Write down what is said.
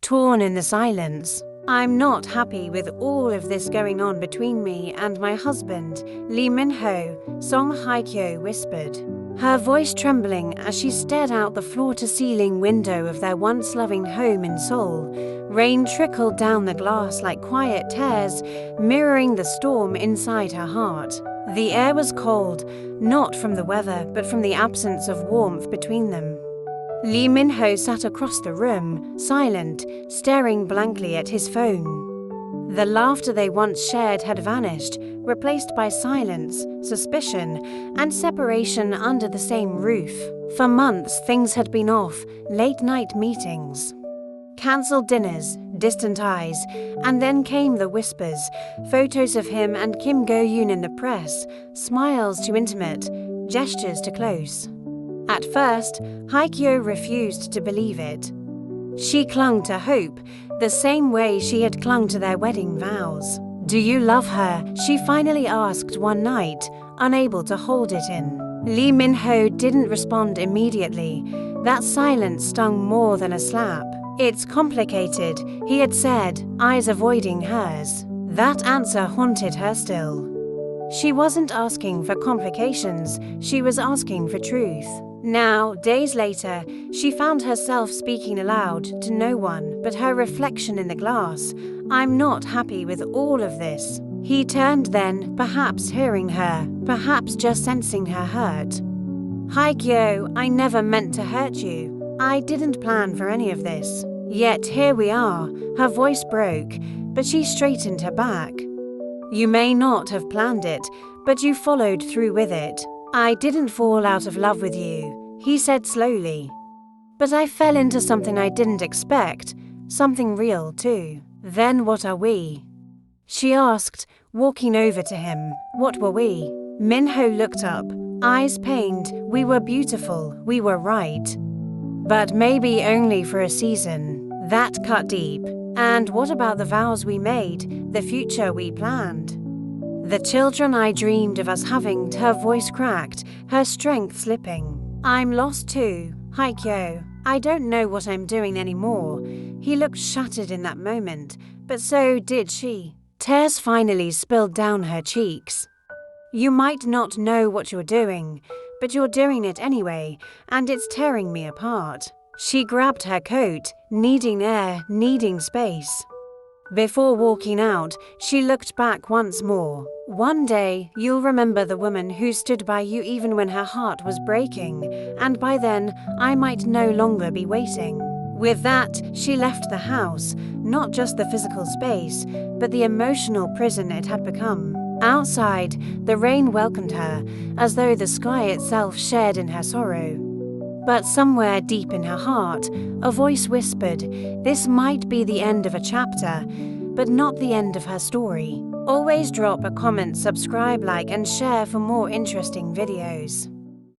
torn in the silence. I'm not happy with all of this going on between me and my husband, Lee Min-ho, Song Hye-kyo whispered, her voice trembling as she stared out the floor-to-ceiling window of their once-loving home in Seoul. Rain trickled down the glass like quiet tears, mirroring the storm inside her heart. The air was cold, not from the weather, but from the absence of warmth between them. Lee Min-ho sat across the room, silent, staring blankly at his phone. The laughter they once shared had vanished, replaced by silence, suspicion, and separation under the same roof. For months, things had been off, late-night meetings, cancelled dinners, distant eyes, and then came the whispers, photos of him and Kim Go-yoon in the press, smiles too intimate, gestures too close. At first, Hye-kyo refused to believe it. She clung to hope, the same way she had clung to their wedding vows. "Do you love her?" she finally asked one night, unable to hold it in. Lee Min-ho didn't respond immediately. That silence stung more than a slap. "It's complicated," he had said, eyes avoiding hers. That answer haunted her still. She wasn't asking for complications, she was asking for truth. Now, days later, she found herself speaking aloud to no one but her reflection in the glass. "I'm not happy with all of this." He turned then, perhaps hearing her, perhaps just sensing her hurt. "Hye-kyo, I never meant to hurt you. I didn't plan for any of this. Yet here we are." Her voice broke, but she straightened her back. "You may not have planned it, but you followed through with it. I didn't fall out of love with you," he said slowly. "But I fell into something I didn't expect, something real too." "Then what are we?" she asked, walking over to him. "What were we?" Min-ho looked up, eyes pained. "We were beautiful, we were right. But maybe only for a season." That cut deep. "And what about the vows we made, the future we planned? The children I dreamed of us having?" Her voice cracked, her strength slipping. "I'm lost too, Hye-kyo. I don't know what I'm doing anymore." He looked shattered in that moment, but so did she. Tears finally spilled down her cheeks. "You might not know what you're doing, but you're doing it anyway, and it's tearing me apart." She grabbed her coat, needing air, needing space. Before walking out, she looked back once more. "One day, you'll remember the woman who stood by you even when her heart was breaking, and by then, I might no longer be waiting." With that, she left the house, not just the physical space, but the emotional prison it had become. Outside, the rain welcomed her, as though the sky itself shared in her sorrow. But somewhere deep in her heart, a voice whispered, this might be the end of a chapter, but not the end of her story. Always drop a comment, subscribe, like, and share for more interesting videos.